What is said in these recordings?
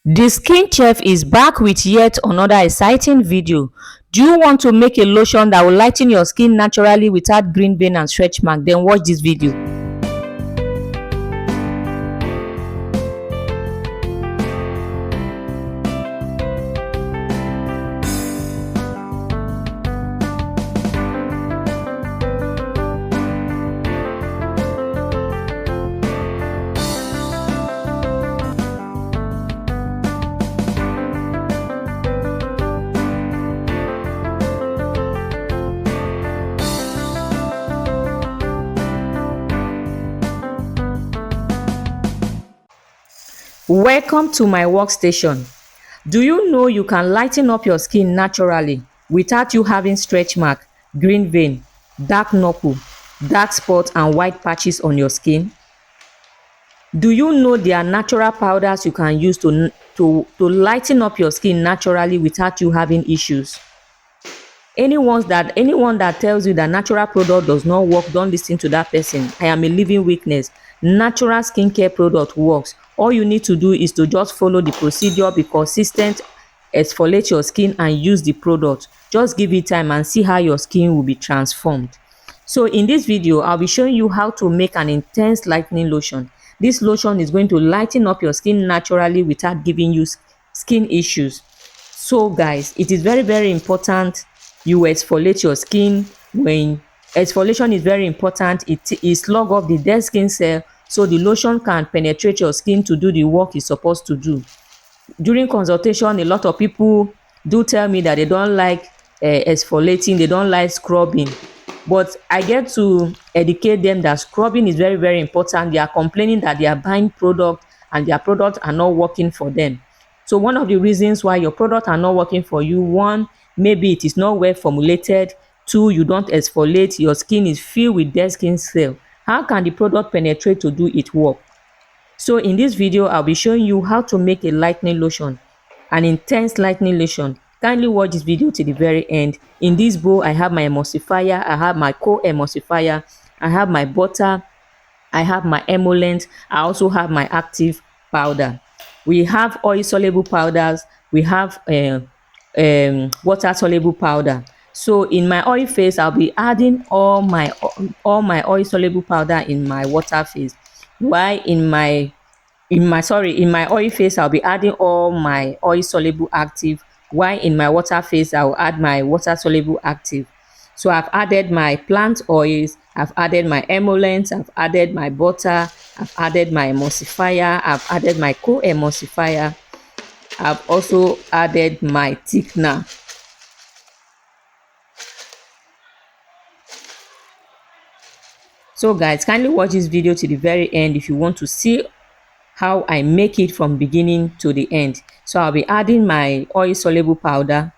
The Skin Chef is back with yet another exciting video. Do you want to make a lotion that will lighten your skin naturally without green vein and stretch mark? Then watch this video. Welcome to my workstation. Do you know you can lighten up your skin naturally without you having stretch mark, green vein, dark knuckle, dark spots and white patches on your skin? Do you know there are natural powders you can use to lighten up your skin naturally without you having issues? Anyone that tells you that natural product does not work, don't listen to that person. I am a living witness. Natural skincare product works. All you need to do is to just follow the procedure, be consistent, exfoliate your skin and use the product. Just give it time and see how your skin will be transformed. So in this video, I'll be showing you how to make an intense lightening lotion. This lotion is going to lighten up your skin naturally without giving you skin issues. So guys, it is very important you exfoliate your skin. When exfoliation is very important, it slugs off the dead skin cell so the lotion can penetrate your skin to do the work it's supposed to do. During consultation, a lot of people do tell me that they don't like exfoliating, they don't like scrubbing, but I get to educate them that scrubbing is very important. They are complaining that they are buying product and their products are not working for them. So one of the reasons why your products are not working for you: one, maybe it is not well formulated; two, you don't exfoliate, your skin is filled with dead skin cells. How can the product penetrate to do its work? So in this video, I'll be showing you how to make a lightening lotion, an intense lightening lotion. Kindly watch this video to the very end. In this bowl, I have my emulsifier, I have my co-emulsifier, I have my butter, I have my emollient, I also have my active powder. We have oil soluble powders, we have water soluble powder. So in my oil phase, I'll be adding all my oil soluble powder in my water phase, while in my oil phase I'll be adding all my oil soluble active, while in my water phase I'll add my water soluble active. So I've added my plant oils, I've added my emollients, I've added my butter, I've added my emulsifier, I've added my co-emulsifier, I've also added my thickener. So guys, kindly watch this video to the very end if you want to see how I make it from beginning to the end. So I'll be adding my oil soluble powder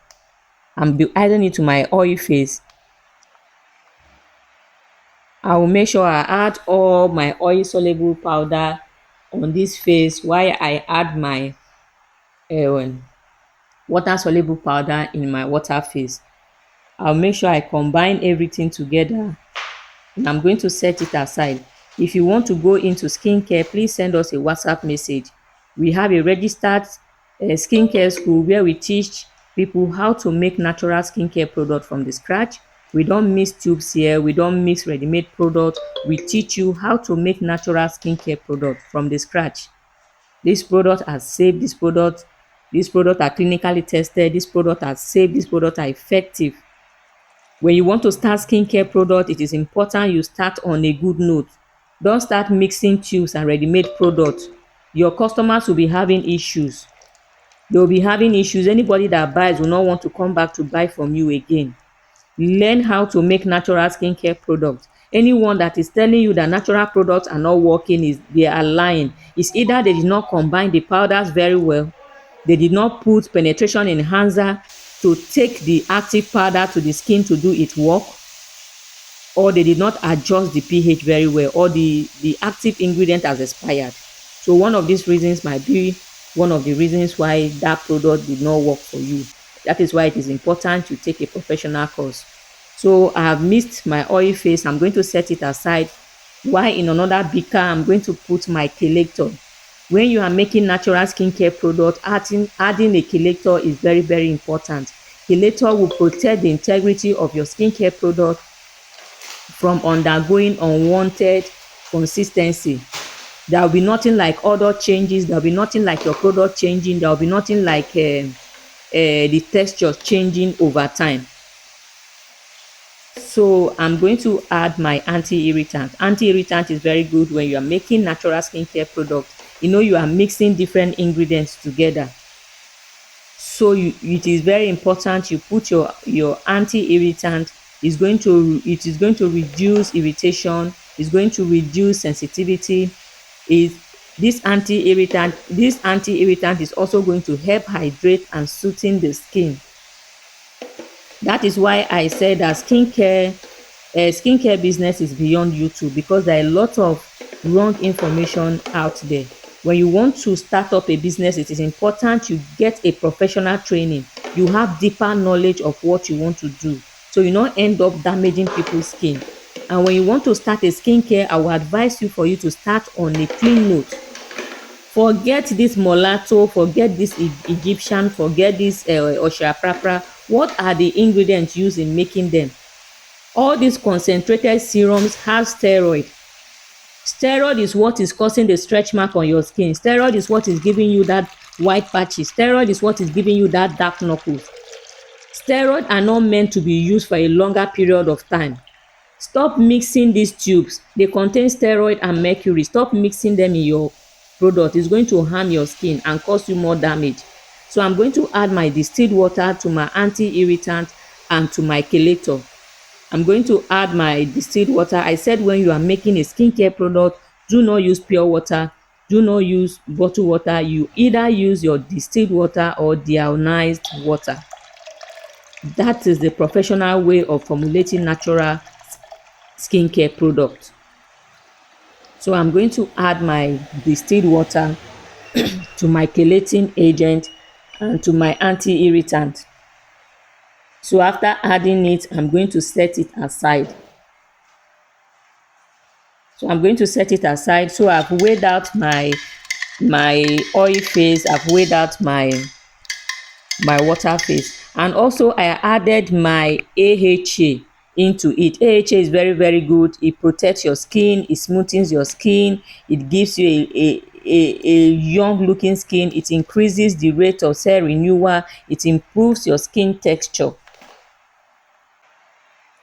and be adding it to my oil phase. I will make sure I add all my oil soluble powder on this phase while I add my water soluble powder in my water phase. I'll make sure I combine everything together and I'm going to set it aside. If you want to go into skincare, please send us a WhatsApp message. We have a registered skincare school where we teach people how to make natural skincare product from the scratch. We don't mix tubes here, we don't mix ready-made product. We teach you how to make natural skincare product from the scratch. This product are safe, this product are clinically tested, this product are safe, this product are effective. When you want to start skincare product, it is important you start on a good note. Don't start mixing tubes and ready-made products. Your customers will be having issues. They will be having issues. Anybody that buys will not want to come back to buy from you again. Learn how to make natural skincare products. Anyone that is telling you that natural products are not working, they are lying. It's either they did not combine the powders very well, they did not put penetration enhancer to take the active powder to the skin to do its work, or they did not adjust the pH very well, or the active ingredient has expired. So one of these reasons might be one of the reasons why that product did not work for you. That is why it is important to take a professional course. So I have mixed my oil phase. I'm going to set it aside, while in another beaker I'm going to put my chelator. When you are making natural skincare product, adding a chelator is very, very important. Chelator will protect the integrity of your skincare product from undergoing unwanted consistency. There will be nothing like other changes. There will be nothing like your product changing. There will be nothing like the texture changing over time. So I'm going to add my anti-irritant. Anti-irritant is very good when you are making natural skincare product. You know, you are mixing different ingredients together. So it is very important you put your anti-irritant. It is going to reduce irritation. It's going to reduce sensitivity. This anti-irritant is also going to help hydrate and soothe the skin. That is why I said that skincare business is beyond YouTube, because there are a lot of wrong information out there. When you want to start up a business, it is important you get a professional training. You have deeper knowledge of what you want to do, so you not end up damaging people's skin. And when you want to start a skincare, I will advise you for you to start on a clean note. Forget this mulatto, forget this Egyptian, forget this Oshapapra. What are the ingredients used in making them? All these concentrated serums have steroid. Steroid is what is causing the stretch mark on your skin. Steroid is what is giving you that white patches. Steroid is what is giving you that dark knuckles. Steroids are not meant to be used for a longer period of time. Stop mixing these tubes. They contain steroid and mercury. Stop mixing them in your product. It's going to harm your skin and cause you more damage. So I'm going to add my distilled water to my anti-irritant and to my chelator. I'm going to add my distilled water. I said when you are making a skincare product, do not use pure water. Do not use bottled water. You either use your distilled water or deionized water. That is the professional way of formulating natural skincare product. So I'm going to add my distilled water to my chelating agent and to my anti-irritant. So after adding it, I'm going to set it aside. So I've weighed out my oil phase, I've weighed out my water phase, and also I added my AHA into it. AHA is very, very good. It protects your skin, it smoothens your skin, it gives you a young looking skin, it increases the rate of cell renewal, it improves your skin texture.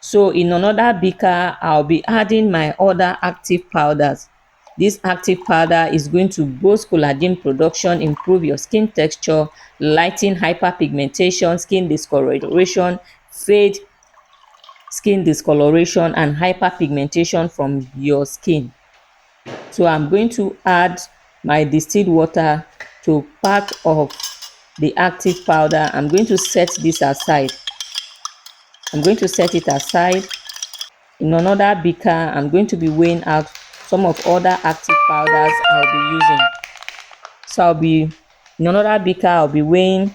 So in another beaker, I'll be adding my other active powders. This active powder is going to boost collagen production, improve your skin texture, lighten hyperpigmentation, skin discoloration, fade skin discoloration, and hyperpigmentation from your skin. So I'm going to add my distilled water to part of the active powder. I'm going to set this aside. I'm going to set it aside. In another beaker, I'm going to be weighing out some of other active powders I'll be using. So in another beaker, I'll be weighing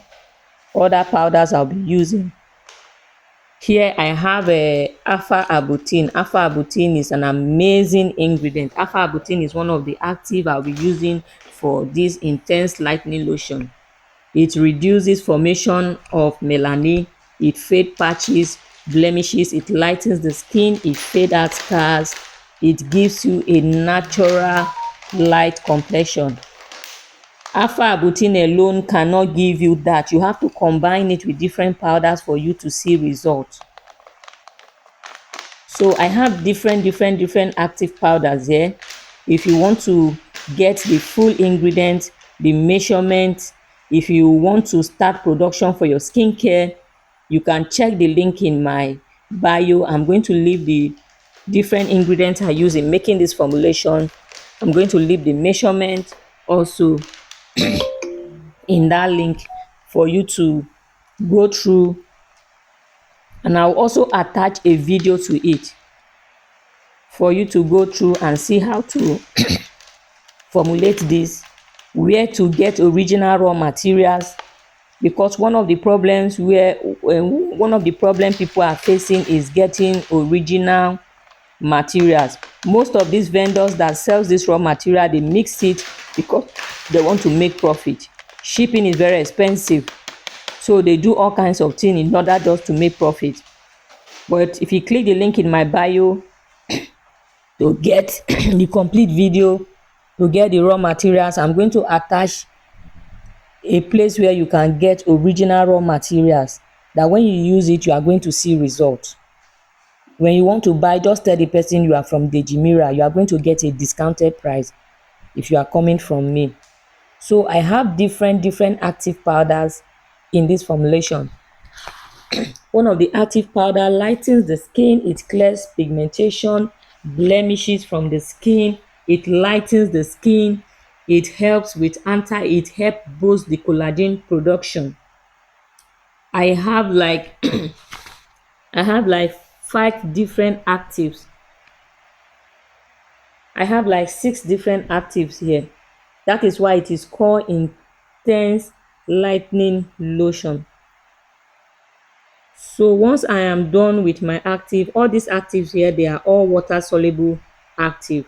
other powders I'll be using. Here I have a alpha-arbutin. Alpha-arbutin is an amazing ingredient. Alpha-arbutin is one of the active I'll be using for this intense lightening lotion. It reduces formation of melanin, it fades patches, blemishes, it lightens the skin, it fades out scars, it gives you a natural light complexion. Alpha-arbutin alone cannot give you that. You have to combine it with different powders for you to see results. So I have different active powders here. If you want to get the full ingredients, the measurement, if you want to start production for your skincare, you can check the link in my bio. I'm going to leave the different ingredients I use in making this formulation. I'm going to leave the measurement also in that link for you to go through, and I'll also attach a video to it for you to go through and see how to formulate this, where to get original raw materials, because one of the problems people are facing is getting original materials. Most of these vendors that sells this raw material, they mix it they want to make profit. Shipping is very expensive, so they do all kinds of things in order just to make profit. But if you click the link in my bio to get the complete video, to get the raw materials, I'm going to attach a place where you can get original raw materials, that when you use it you are going to see results. When you want to buy, just tell the person you are from Dejimira, you are going to get a discounted price if you are coming from me. So I have different active powders in this formulation. One of the active powder lightens the skin, it clears pigmentation, blemishes from the skin, it lightens the skin, it helps with it helps boost the collagen production. I have like I have like 5 different actives. I have like 6 different actives here. That is why it is called Intense Lightening Lotion. So once I am done with my active, all these actives here, they are all water soluble active.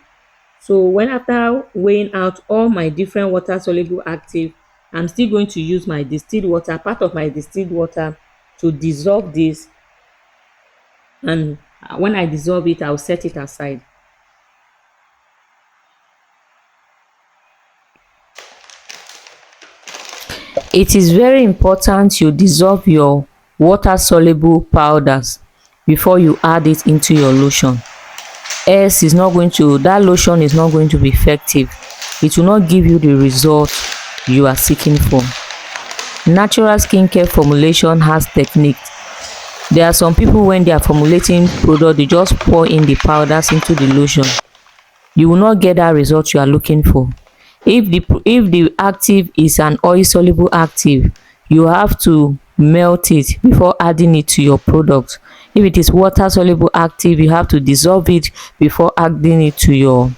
So when after weighing out all my different water soluble active, I'm still going to use my distilled water, part of my distilled water, to dissolve this. And when I dissolve it, I'll set it aside. It is very important you dissolve your water soluble powders before you add it into your lotion. Else that lotion is not going to be effective. It will not give you the result you are seeking for. Natural skincare formulation has techniques. There are some people, when they are formulating product, they just pour in the powders into the lotion. You will not get that result you are looking for. If the active is an oil soluble active, you have to melt it before adding it to your product. If it is water soluble active, you have to dissolve it before adding it to your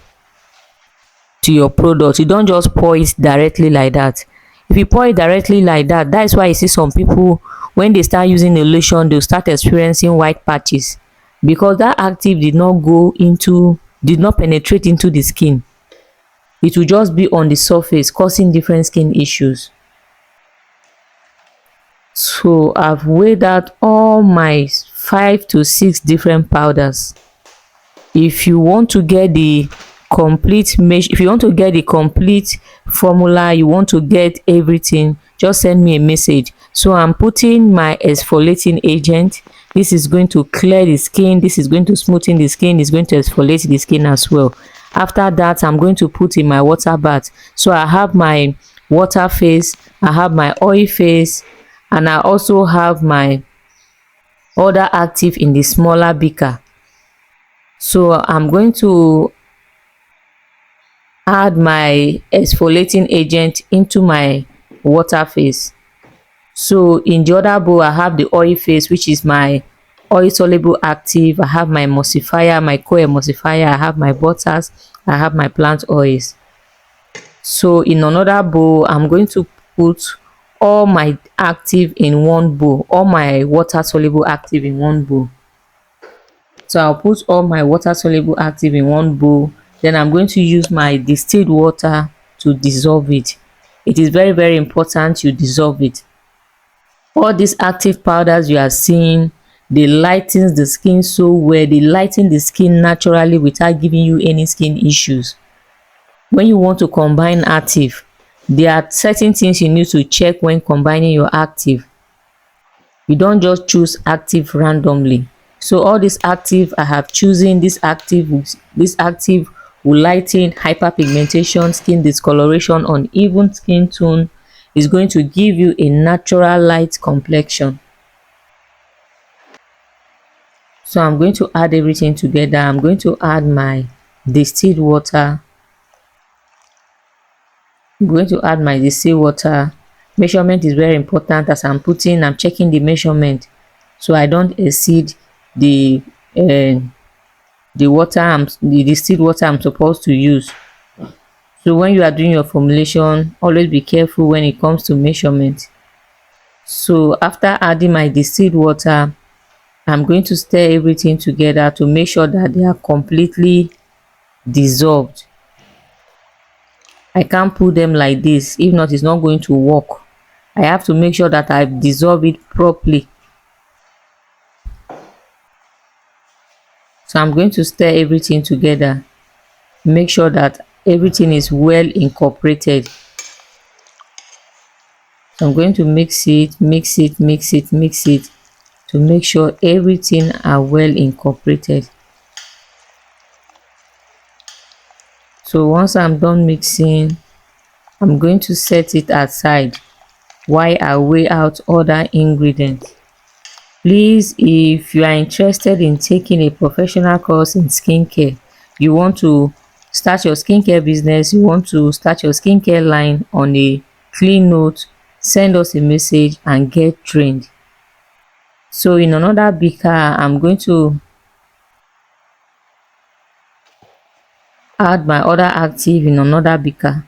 product. You don't just pour it directly like that. If you pour it directly like that, that is why you see some people, when they start using the lotion, they'll start experiencing white patches, because that active did not penetrate into the skin. It will just be on the surface, causing different skin issues. So I've weighed out all my 5 to 6 different powders. If you want to get the complete formula, you want to get everything, just send me a message. So I'm putting my exfoliating agent. This is going to clear the skin, this is going to smoothen the skin, it's going to exfoliate the skin as well. After that, I'm going to put in my water bath. So I have my water face, I have my oil face, and I also have my other active in the smaller beaker. So I'm going to add my exfoliating agent into my water face. So in the other bowl, I have the oil face, which is my oil soluble active. I have my emulsifier, my co-emulsifier, I have my butters, I have my plant oils. So in another bowl, I'm going to put all my active in one bowl, all my water soluble active in one bowl. So I'll put all my water soluble active in one bowl. Then I'm going to use my distilled water to dissolve it. It is very, very important you dissolve it. All these active powders you are seeing, they lightens the skin so well. They lighten the skin naturally without giving you any skin issues. When you want to combine active, there are certain things you need to check when combining your active. You don't just choose active randomly. So all this active I have chosen, this active will lighten hyperpigmentation, skin discoloration, uneven skin tone, is going to give you a natural light complexion. So I'm going to add everything together. I'm going to add my distilled water. I'm going to add my distilled water. Measurement is very important. As I'm checking the measurement so I don't exceed the distilled water I'm supposed to use. So when you are doing your formulation, always be careful when it comes to measurement. So after adding my distilled water, I'm going to stir everything together to make sure that they are completely dissolved. I can't put them like this, if not it's not going to work. I have to make sure that I dissolve it properly. So I'm going to stir everything together, make sure that everything is well incorporated. So I'm going to mix it, mix it, mix it, mix it, to make sure everything are well incorporated. So once I'm done mixing, I'm going to set it aside while I weigh out other ingredients. Please, if you are interested in taking a professional course in skincare, you want to start your skincare business, you want to start your skincare line on a clean note, send us a message and get trained. So in another beaker, I'm going to add my other active in another beaker.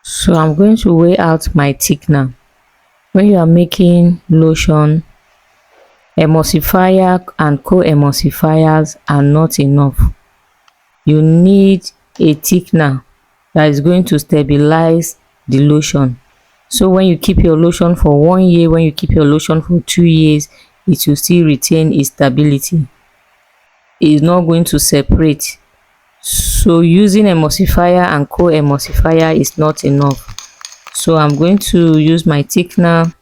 So I'm going to weigh out my thickener. When you are making lotion, emulsifier and co-emulsifiers are not enough. You need a thickener that is going to stabilize the lotion. So when you keep your lotion for 1 year, when you keep your lotion for 2 years, it will still retain its stability. It is not going to separate. So using emulsifier and co-emulsifier is not enough. So I'm going to use my thickener.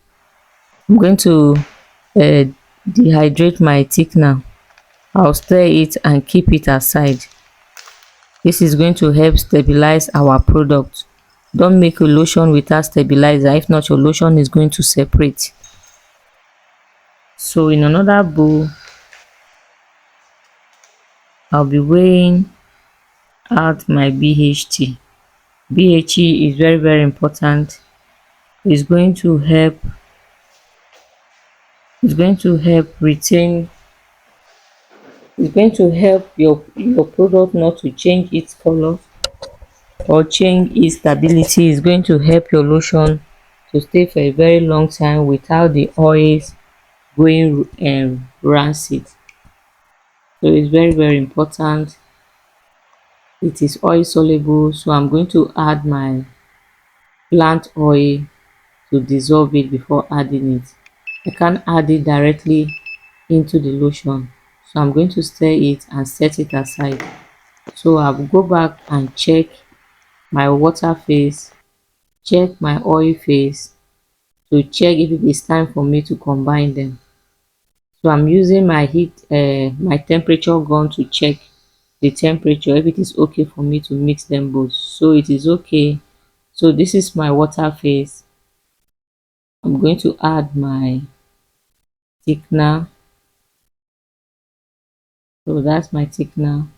I'm going to dehydrate my thickener. I'll stir it and keep it aside. This is going to help stabilize our product. Don't make a lotion without stabilizer, if not your lotion is going to separate. So in another bowl, I'll be weighing out my BHT. BHT is very important. It's going to help retain, it's going to help your product not to change its color or change its stability. Is going to help your lotion to stay for a very long time without the oils going rancid. So it's very important. It is oil soluble, so I'm going to add my plant oil to dissolve it before adding it. I can't add it directly into the lotion, so I'm going to stir it and set it aside. So I'll go back and check my water phase, check my oil phase, to check if it is time for me to combine them. So I'm using my my temperature gun to check the temperature, if it is okay for me to mix them both. So it is okay. So this is my water phase. I'm going to add my thickener. So that's my thickener.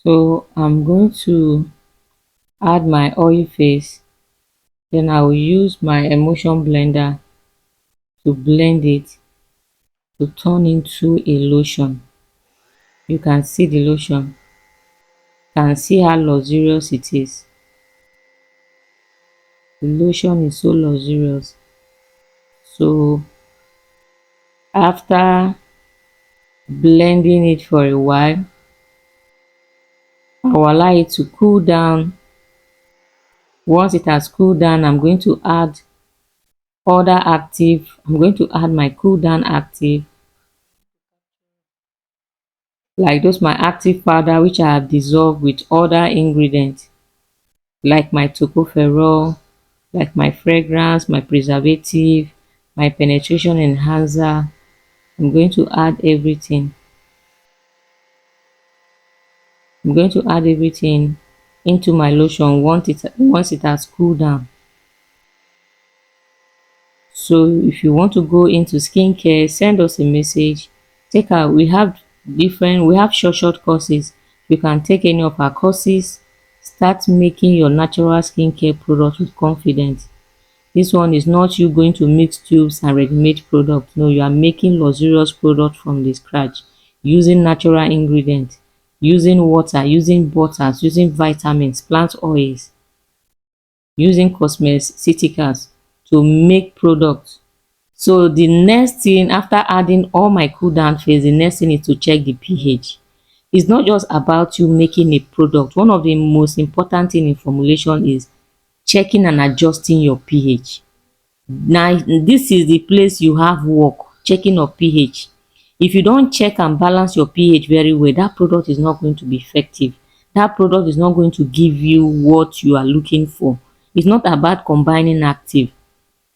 So I'm going to add my oil phase, then I will use my emulsion blender to blend it to turn into a lotion. You can see the lotion, you can see how luxurious it is. The lotion is so luxurious. So after blending it for a while, I will allow it to cool down. Once it has cooled down, I'm going to add other active. I'm going to add my cool down active, like those my active powder which I have dissolved with other ingredients, like my tocopherol, like my fragrance, my preservative, my penetration enhancer. I'm going to add everything. I'm going to add everything into my lotion once it has cooled down. So if you want to go into skincare, send us a message. We have short courses. You can take any of our courses, start making your natural skincare products with confidence. This one is not you going to mix tubes and ready-made product. No, you are making luxurious product from the scratch, using natural ingredients, using water, using butters, using vitamins, plant oils, using cosmeceuticals to make products. So the next thing, after adding all my cool down phase, the next thing is to check the pH. It's not just about you making a product. One of the most important thing in formulation is checking and adjusting your pH. Now this is the place you have work, checking of pH. If you don't check and balance your pH very well, that product is not going to be effective. That product is not going to give you what you are looking for. It's not about combining active.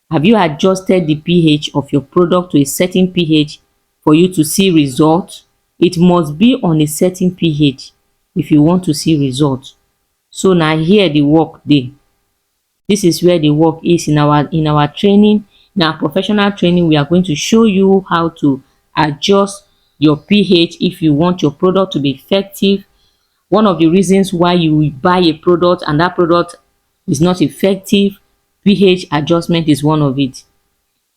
Have you adjusted the pH of your product to a certain pH for you to see results? It must be on a certain pH if you want to see results. So now here the work dey. This is where the work is in our training. In our professional training, we are going to show you how to adjust your pH if you want your product to be effective. One of the reasons why you buy a product and that product is not effective, pH adjustment is one of it.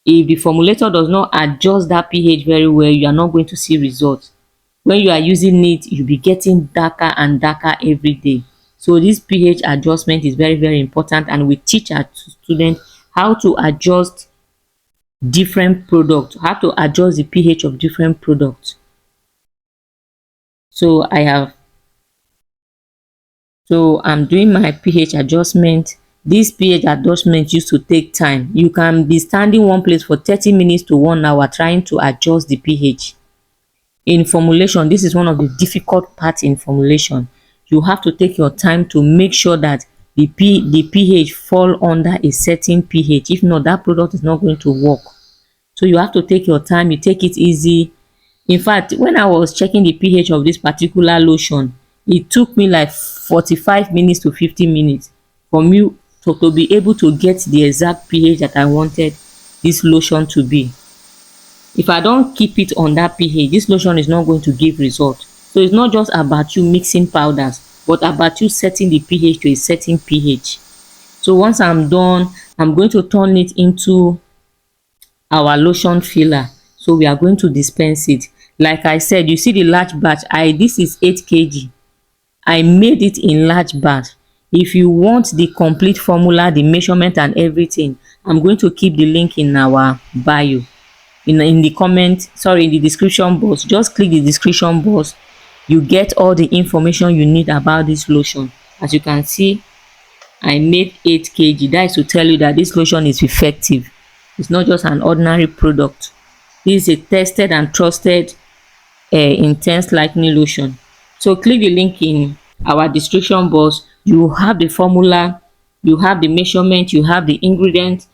If the formulator does not adjust that pH very well, you are not going to see results. When you are using it, you'll be getting darker and darker every day. So this pH adjustment is very, very important, and we teach our students how to adjust different products, how to adjust the pH of different products. So I'm doing my pH adjustment. This pH adjustment used to take time. You can be standing one place for 30 minutes to 1 hour trying to adjust the pH. In formulation, this is one of the difficult parts in formulation. You have to take your time to make sure that the pH fall under a certain pH. If not, that product is not going to work. So you have to take your time, you take it easy. In fact, when I was checking the pH of this particular lotion, it took me like 45 minutes to 50 minutes for me to be able to get the exact pH that I wanted this lotion to be. If I don't keep it on that pH, this lotion is not going to give result. So it's not just about you mixing powders, but about you setting the pH to a certain pH. So once I'm done, I'm going to turn it into our lotion filler. So we are going to dispense it. Like I said, you see the large batch. This is 8 kg. I made it in large batch. If you want the complete formula, the measurement and everything, I'm going to keep the link in our bio. In the comment, sorry, in the description box. Just click the description box. You get all the information you need about this lotion. As you can see, I made 8 kg. That is to tell you that this lotion is effective. It's not just an ordinary product. This is a tested and trusted intense lightening lotion. So click the link in our description box. You have the formula, you have the measurement, you have the ingredients,